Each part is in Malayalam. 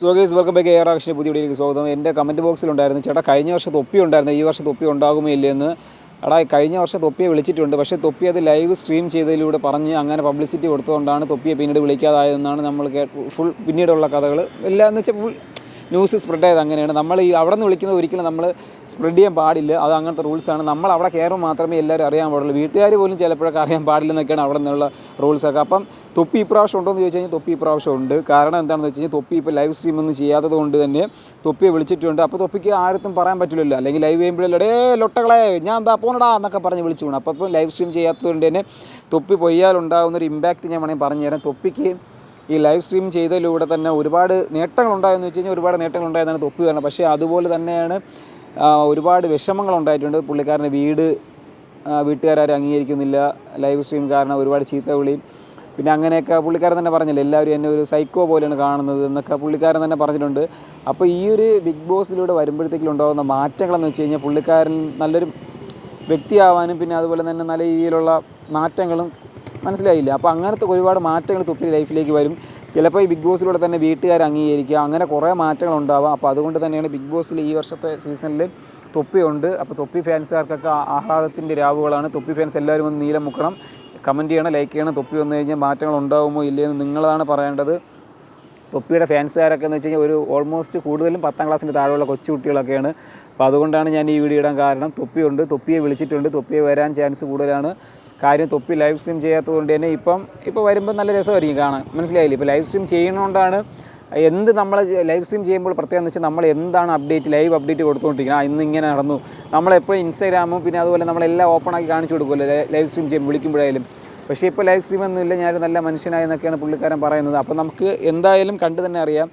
So guys welcome back air action പുതിയ വീഡിയോയിലേക്ക് സ്വാഗതം. എൻ്റെ കമൻറ്റ് ബോക്സിലുണ്ടായിരുന്നു, ചേട്ടാ കഴിഞ്ഞ വർഷം തൊപ്പി ഉണ്ടായിരുന്നു, ഈ വർഷം തൊപ്പി ഉണ്ടാകുമോ ഇല്ലയെന്ന്. എടാ കഴിഞ്ഞ വർഷം തൊപ്പിയെ വിളിച്ചിട്ടുണ്ട്, പക്ഷേ തൊപ്പി അത് ലൈവ് സ്ട്രീം ചെയ്തതിലൂടെ പറഞ്ഞ് അങ്ങനെ പബ്ലിസിറ്റി കൊടുത്തുകൊണ്ടാണ് തൊപ്പിയെ പിന്നീട് വിളിക്കാതായതെന്നാണ് നമ്മൾ ഫുൾ പിന്നീടുള്ള കഥകൾ എല്ലാം എന്ന് വെച്ചാൽ ഫുൾ ന്യൂസ് സ്പ്രെഡ് ആയത് അങ്ങനെയാണ്. നമ്മൾ ഈ അവിടെ നിന്ന് വിളിക്കുന്നത് ഒരിക്കലും നമ്മൾ സ്പ്രെഡ് ചെയ്യാൻ പാടില്ല, അത് അങ്ങനത്തെ റൂൾസാണ്. നമ്മൾ അവിടെ കയറുമ്പോൾ മാത്രമേ എല്ലാവരും അറിയാൻ പാടുള്ളൂ, വീട്ടുകാർ പോലും ചിലപ്പോഴൊക്കെ അറിയാൻ പാടില്ലെന്നൊക്കെയാണ് അവിടെ നിന്നുള്ള റൂൾസൊക്കെ. അപ്പം തൊപ്പി ഇപ്രാവശ്യം ഉണ്ടോ എന്ന് ചോദിച്ചു കഴിഞ്ഞാൽ തൊപ്പി ഇപ്രാവശ്യം ഉണ്ട്. കാരണം എന്താണെന്ന് വെച്ച് കഴിഞ്ഞാൽ തൊപ്പി ഇപ്പോൾ ലൈവ് സ്ട്രീം ഒന്നും ചെയ്യാത്തത് കൊണ്ട് തന്നെ തൊപ്പിയെ വിളിച്ചിട്ടുണ്ട്. അപ്പോൾ തൊപ്പിക്ക് ആർക്കും പറയാൻ പറ്റില്ലല്ലോ, അല്ലെങ്കിൽ ലൈവ് ചെയ്യുമ്പോഴല്ലേ ലൊട്ടകളെ ഞാൻ എന്താ പോകണടാ എന്നൊക്കെ പറഞ്ഞ് വിളിച്ചു പോകണം. അപ്പോൾ ഇപ്പോൾ ലൈവ് സ്ട്രീം ചെയ്യാത്തത് കൊണ്ട് തന്നെ തൊപ്പി പൊയ്യാലുണ്ടാകുന്നൊരു ഇമ്പാക്റ്റ് ഞാൻ വേണമെങ്കിൽ പറഞ്ഞുതരാം. തൊപ്പിക്ക് ഈ ലൈവ് സ്ട്രീം ചെയ്തതിലൂടെ തന്നെ ഒരുപാട് നേട്ടങ്ങളുണ്ടായെന്ന് വെച്ച് കഴിഞ്ഞാൽ ഒരുപാട് നേട്ടങ്ങളുണ്ടായതാണ് തൊപ്പി വരണം. പക്ഷേ അതുപോലെ തന്നെയാണ് ഒരുപാട് വിഷമങ്ങളുണ്ടായിട്ടുണ്ട്. പുള്ളിക്കാരൻ്റെ വീട്ടുകാരും അംഗീകരിക്കുന്നില്ല, ലൈവ് സ്ട്രീം കാരണം ഒരുപാട് ചീത്ത വിളി, പിന്നെ അങ്ങനെയൊക്കെ പുള്ളിക്കാരൻ തന്നെ പറഞ്ഞില്ല, എല്ലാവരും എന്നെ ഒരു സൈക്കോ പോലെയാണ് കാണുന്നത് എന്നൊക്കെ പുള്ളിക്കാരൻ തന്നെ പറഞ്ഞിട്ടുണ്ട്. അപ്പോൾ ഈ ഒരു ബിഗ് ബോസിലൂടെ വരുമ്പോഴത്തേക്കും ഉണ്ടാകുന്ന മാറ്റങ്ങളെന്ന് വെച്ച് കഴിഞ്ഞാൽ പുള്ളിക്കാരൻ നല്ലൊരു വ്യക്തിയാവാനും പിന്നെ അതുപോലെ തന്നെ നല്ല രീതിയിലുള്ള മാറ്റങ്ങളും മനസ്സിലായില്ല. അപ്പോൾ അങ്ങനത്തെ ഒരുപാട് മാറ്റങ്ങൾ തൊപ്പി ലൈഫിലേക്ക് വരും. ചിലപ്പോൾ ഈ ബിഗ് ബോസിലൂടെ തന്നെ വീട്ടുകാർ അംഗീകരിക്കുക, അങ്ങനെ കുറേ മാറ്റങ്ങളുണ്ടാവാം. അപ്പോൾ അതുകൊണ്ട് തന്നെയാണ് ബിഗ് ബോസിൽ ഈ വർഷത്തെ സീസണിൽ തൊപ്പിയുണ്ട്. അപ്പോൾ തൊപ്പി ഫാൻസുകാർക്കൊക്കെ ആഹ്ലാദത്തിൻ്റെ രാവുകളാണ്. തൊപ്പി ഫാൻസ് എല്ലാവരും ഒന്ന് നീലം മുക്കണം, കമൻറ്റ് ചെയ്യണം, ലൈക്ക് ചെയ്യണം. തൊപ്പി വന്നു കഴിഞ്ഞാൽ മാറ്റങ്ങൾ ഉണ്ടാകുമോ ഇല്ലയെന്ന് നിങ്ങളാണ് പറയേണ്ടത്. തൊപ്പിയുടെ ഫാൻസുകാരൊക്കെ എന്ന് വെച്ച് കഴിഞ്ഞാൽ ഒരു ഓൾമോസ്റ്റ് കൂടുതലും 10ാം ക്ലാസ്സിൻ്റെ താഴെയുള്ള കൊച്ചു കുട്ടികളൊക്കെയാണ്. അപ്പോൾ അതുകൊണ്ടാണ് ഞാൻ ഈ വീഡിയോ ഇടാൻ കാരണം. തൊപ്പിയുണ്ട്, തൊപ്പിയെ വിളിച്ചിട്ടുണ്ട്, തൊപ്പിയെ വരാൻ ചാൻസ് കൂടുതലാണ്. കാര്യം തൊപ്പി ലൈവ് സ്ട്രീം ചെയ്യാത്തത് കൊണ്ട് തന്നെ ഇപ്പോൾ വരുമ്പോൾ നല്ല രസമായിരിക്കും കാണാൻ, മനസ്സിലായില്ലേ. ഇപ്പോൾ ലൈവ് സ്ട്രീം ചെയ്യുന്നതുകൊണ്ടാണ് നമ്മൾ ലൈവ് സ്ട്രീം ചെയ്യുമ്പോൾ പ്രത്യേകം എന്ന് വെച്ചാൽ നമ്മൾ എന്താണ് ലൈവ് അപ്ഡേറ്റ് കൊടുത്തുകൊണ്ടിരിക്കുന്നത്. ഇന്ന് ഇങ്ങനെ നടന്നു, നമ്മളെപ്പോഴും ഇൻസ്റ്റാഗ്രാമും പിന്നെ അതുപോലെ നമ്മളെല്ലാം ഓപ്പണാക്കി കാണിച്ചു കൊടുക്കുമല്ലോ ലൈവ് സ്ട്രീം ചെയ്യും വിളിക്കുമ്പോഴായാലും. പക്ഷേ ഇപ്പോൾ ലൈവ് സ്ട്രീമൊന്നുമില്ല, ഞാനൊരു നല്ല മനുഷ്യനായെന്നൊക്കെയാണ് പുള്ളിക്കാരൻ പറയുന്നത്. അപ്പോൾ നമുക്ക് എന്തായാലും കണ്ടു തന്നെ അറിയാം,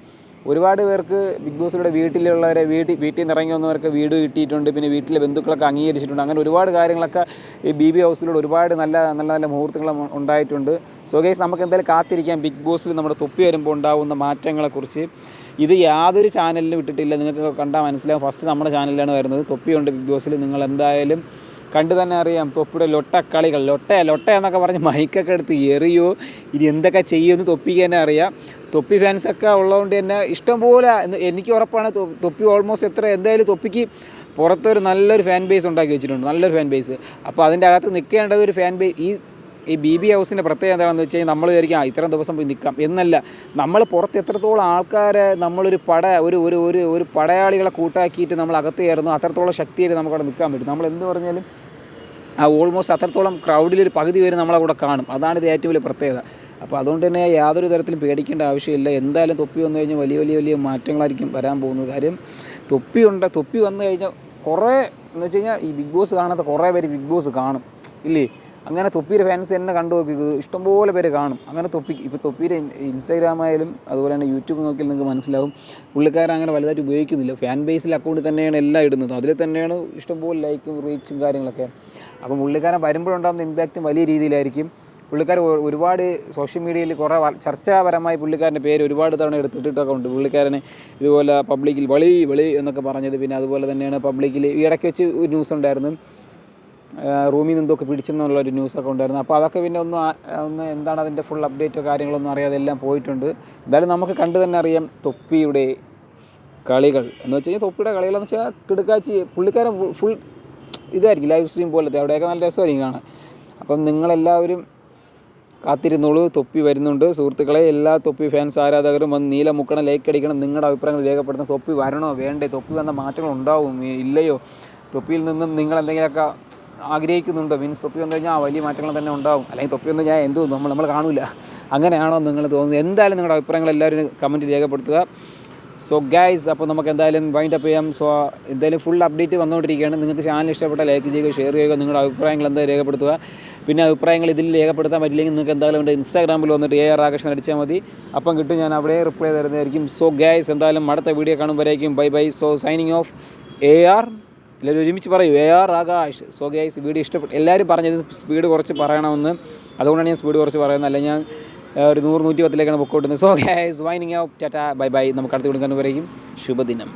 ഒരുപാട് പേർക്ക് ബിഗ് ബോസിലൂടെ വീട്ടിലുള്ളവരെ വീട്ടിൽ നിന്ന് ഇറങ്ങി വന്നവർക്ക് വീട് കിട്ടിയിട്ടുണ്ട്, പിന്നെ വീട്ടിലെ ബന്ധുക്കളൊക്കെ അംഗീകരിച്ചിട്ടുണ്ട്. അങ്ങനെ ഒരുപാട് കാര്യങ്ങളൊക്കെ ഈ BB ഹൗസിലൂടെ ഒരുപാട് നല്ല മുഹൂർത്തങ്ങൾ ഉണ്ടായിട്ടുണ്ട്. സോ ഗൈസ് നമുക്ക് എന്തായാലും കാത്തിരിക്കാം ബിഗ് ബോസിൽ നമ്മുടെ തൊപ്പി വരുമ്പോൾ ഉണ്ടാകുന്ന മാറ്റങ്ങളെക്കുറിച്ച്. ഇത് യാതൊരു ചാനലിലും ഇട്ടിട്ടില്ല, നിങ്ങൾക്ക് കണ്ടാൽ മനസ്സിലാവും. ഫസ്റ്റ് നമ്മുടെ ചാനലിലാണ് വരുന്നത്. തൊപ്പിയുണ്ട് ബിഗ് ബോസിൽ, നിങ്ങൾ എന്തായാലും കണ്ടു തന്നെ അറിയാം. തൊപ്പിയുടെ ലൊട്ടക്കളികൾ, ലൊട്ട എന്നൊക്കെ പറഞ്ഞ് മൈക്കൊക്കെ എടുത്ത് എറിയോ ഇനി എന്തൊക്കെ ചെയ്യുമെന്ന് തൊപ്പിക്ക് തന്നെ അറിയാം. തൊപ്പി ഫാൻസൊക്കെ ഉള്ളതുകൊണ്ട് തന്നെ ഇഷ്ടംപോലെ എനിക്ക് ഉറപ്പാണ് തൊപ്പി ഓൾമോസ്റ്റ് എന്തായാലും തൊപ്പിക്ക് പുറത്തൊരു നല്ലൊരു ഫാൻ ബേസ് ഉണ്ടാക്കി വെച്ചിട്ടുണ്ട്, നല്ലൊരു ഫാൻ ബേസ്. അപ്പോൾ അതിൻ്റെ അകത്ത് നിൽക്കേണ്ടത് ഒരു ഫാൻ ബേസ്. ഈ BB ഹൗസിൻ്റെ പ്രത്യേകത എന്താണെന്ന് വെച്ച് കഴിഞ്ഞാൽ നമ്മൾ വിചാരിക്കും ഇത്രയും ദിവസം പോയി നിൽക്കാം എന്നല്ല, നമ്മൾ പുറത്ത് എത്രത്തോളം ആൾക്കാരെ നമ്മളൊരു ഒരു പടയാളികളെ കൂട്ടാക്കിയിട്ട് നമ്മൾ അകത്ത് കയറുന്നു, അത്രത്തോളം ശക്തിയായിട്ട് നമുക്കവിടെ നിൽക്കാൻ പറ്റും. നമ്മൾ എന്ത് പറഞ്ഞാലും ഓൾമോസ്റ്റ് അത്രത്തോളം ക്രൗഡിലൊരു പകുതി പേര് നമ്മളെ കൂടെ കാണും. അതാണ് ഇത് ഏറ്റവും വലിയ പ്രത്യേകത. അപ്പോൾ അതുകൊണ്ട് തന്നെ യാതൊരു തരത്തിലും പേടിക്കേണ്ട ആവശ്യമില്ല. എന്തായാലും തൊപ്പി വന്നു കഴിഞ്ഞാൽ വലിയ മാറ്റങ്ങളായിരിക്കും വരാൻ പോകുന്നത്. കാര്യം തൊപ്പി വന്നു കഴിഞ്ഞാൽ കുറേ എന്ന് വെച്ച് കഴിഞ്ഞാൽ ഈ ബിഗ് ബോസ് കാണാത്ത കുറേ പേര് ബിഗ് ബോസ് കാണും ഇല്ലേ. അങ്ങനെ തൊപ്പിയുടെ ഫാൻസ് തന്നെ കണ്ടു നോക്കി, ഇഷ്ടംപോലെ പേര് കാണും. അങ്ങനെ ഇപ്പോൾ തൊപ്പിയുടെ ഇൻസ്റ്റാഗ്രാമായാലും അതുപോലെ തന്നെ യൂട്യൂബ് നോക്കിയാൽ നിങ്ങൾക്ക് മനസ്സിലാവും, പുള്ളിക്കാരൻ അങ്ങനെ വലുതായിട്ട് ഉപയോഗിക്കുന്നില്ല. ഫാൻ ബേസിൽ അക്കൗണ്ടിൽ തന്നെയാണ് എല്ലാം ഇടുന്നത്, അതിൽ തന്നെയാണ് ഇഷ്ടംപോലെ ലൈക്കും റീച്ചും കാര്യങ്ങളൊക്കെ. അപ്പോൾ പുള്ളിക്കാരൻ വരുമ്പോഴുണ്ടാകുന്ന ഇമ്പാക്റ്റും വലിയ രീതിയിലായിരിക്കും. പുള്ളിക്കാരൻ ഒരുപാട് സോഷ്യൽ മീഡിയയിൽ കുറേ ചർച്ചാപരമായി പുള്ളിക്കാരൻ്റെ പേര് ഒരുപാട് തവണ എടുത്തിട്ടൊക്കെ ഉണ്ട്. പുള്ളിക്കാരനെ ഇതുപോലെ പബ്ലിക്കിൽ വളി എന്നൊക്കെ പറഞ്ഞത്, പിന്നെ അതുപോലെ തന്നെയാണ് പബ്ലിക്കിൽ ഈ ഇടയ്ക്ക് വെച്ച് ഒരു ന്യൂസ് ഉണ്ടായിരുന്നു, റൂമിൽ നിന്നൊക്കെ പിടിച്ചെന്നുള്ളൊരു ന്യൂസൊക്കെ ഉണ്ടായിരുന്നു. അപ്പോൾ അതൊക്കെ പിന്നെ ഒന്ന് എന്താണ് അതിൻ്റെ ഫുൾ അപ്ഡേറ്റോ കാര്യങ്ങളൊന്നും അറിയാതെ എല്ലാം പോയിട്ടുണ്ട്. എന്തായാലും നമുക്ക് കണ്ടു തന്നെ അറിയാം തൊപ്പിയുടെ കളികൾ എന്ന് വെച്ച് കഴിഞ്ഞാൽ തൊപ്പിയുടെ കളികളെന്ന് വെച്ചാൽ കിടുക്കാച്ചി. പുള്ളിക്കാരൻ ഫുൾ ഇതായിരിക്കും ലൈവ് സ്ട്രീം പോലത്തെ, അവിടെയൊക്കെ നല്ല രസമായിരിക്കും കാണാൻ. അപ്പം നിങ്ങളെല്ലാവരും കാത്തിരുന്നോളൂ, തൊപ്പി വരുന്നുണ്ട് സുഹൃത്തുക്കളെ. എല്ലാ തൊപ്പി ഫാൻസ് ആരാധകരും വന്ന് നീലം മുക്കണം, ലൈക്ക് അടിക്കണം, നിങ്ങളുടെ അഭിപ്രായങ്ങൾ രേഖപ്പെടുത്തണം. തൊപ്പി വരണോ വേണ്ടേ, തൊപ്പി വന്ന മാറ്റങ്ങൾ ഉണ്ടാവും ഇല്ലയോ, തൊപ്പിയിൽ നിന്നും നിങ്ങൾ എന്തെങ്കിലുമൊക്കെ ആഗ്രഹിക്കുന്നുണ്ടോ, മീൻസ് തൊപ്പി വന്നു കഴിഞ്ഞാൽ വലിയ മാറ്റങ്ങൾ തന്നെ ഉണ്ടാവും, അല്ലെങ്കിൽ തൊപ്പി വന്നു ഞാൻ എന്ത് നമ്മൾ കാണൂല, അങ്ങനെയാണോ നിങ്ങൾ തോന്നുന്നത്? എന്തായാലും നിങ്ങളുടെ അഭിപ്രായങ്ങൾ എല്ലാവരും കമൻറ്റ് രേഖപ്പെടുത്തുക. സോ ഗൈസ്, അപ്പോൾ നമുക്ക് എന്തായാലും വൈൻഡ് അപ്പ് ചെയ്യാം. സോ എന്തായാലും ഫുൾ അപ്ഡേറ്റ് വന്നുകൊണ്ടിരിക്കുകയാണ്. നിങ്ങൾക്ക് ചാനൽ ഇഷ്ടപ്പെട്ട ലൈക്ക് ചെയ്യുക, ഷെയർ ചെയ്യുക, നിങ്ങളുടെ അഭിപ്രായങ്ങൾ എന്തായാലും രേഖപ്പെടുത്തുക. പിന്നെ അഭിപ്രായങ്ങൾ ഇതിൽ രേഖപ്പെടുത്താൻ പറ്റില്ലെങ്കിൽ നിങ്ങൾക്ക് എന്തായാലും എൻ്റെ ഇൻസ്റ്റാഗ്രാമിൽ വന്നിട്ട് AR ആകർഷണം അടിച്ചാൽ മതി, അപ്പം കിട്ടും, ഞാൻ അവിടെ റിപ്ലൈ തരുന്നതായിരിക്കും. സോ ഗൈസ്, എന്തായാലും അടുത്ത വീഡിയോ കാണുമ്പോഴേക്കും bye. So signing off AR. എല്ലാവരും ഒരുമിച്ച് പറയൂ, AR Akash. So guys, video ഇഷ്ടപ്പെട്ടു, എല്ലാവരും പറഞ്ഞത് സ്പീഡ് കുറച്ച് പറയണമെന്ന്, അതുകൊണ്ടാണ് ഞാൻ സ്പീഡ് കുറച്ച് പറയുന്നത്, അല്ല ഞാൻ ഒരു 100-110 പൊക്കോട്ടുന്നത്. സോ ഗൈസ്, വൈനിങ് ഔട്ട്, ടാറ്റാ ബൈ. നമുക്ക് അടുത്ത വീഡിയോ കാണുമ്പോഴേക്കും ശുഭദിനം.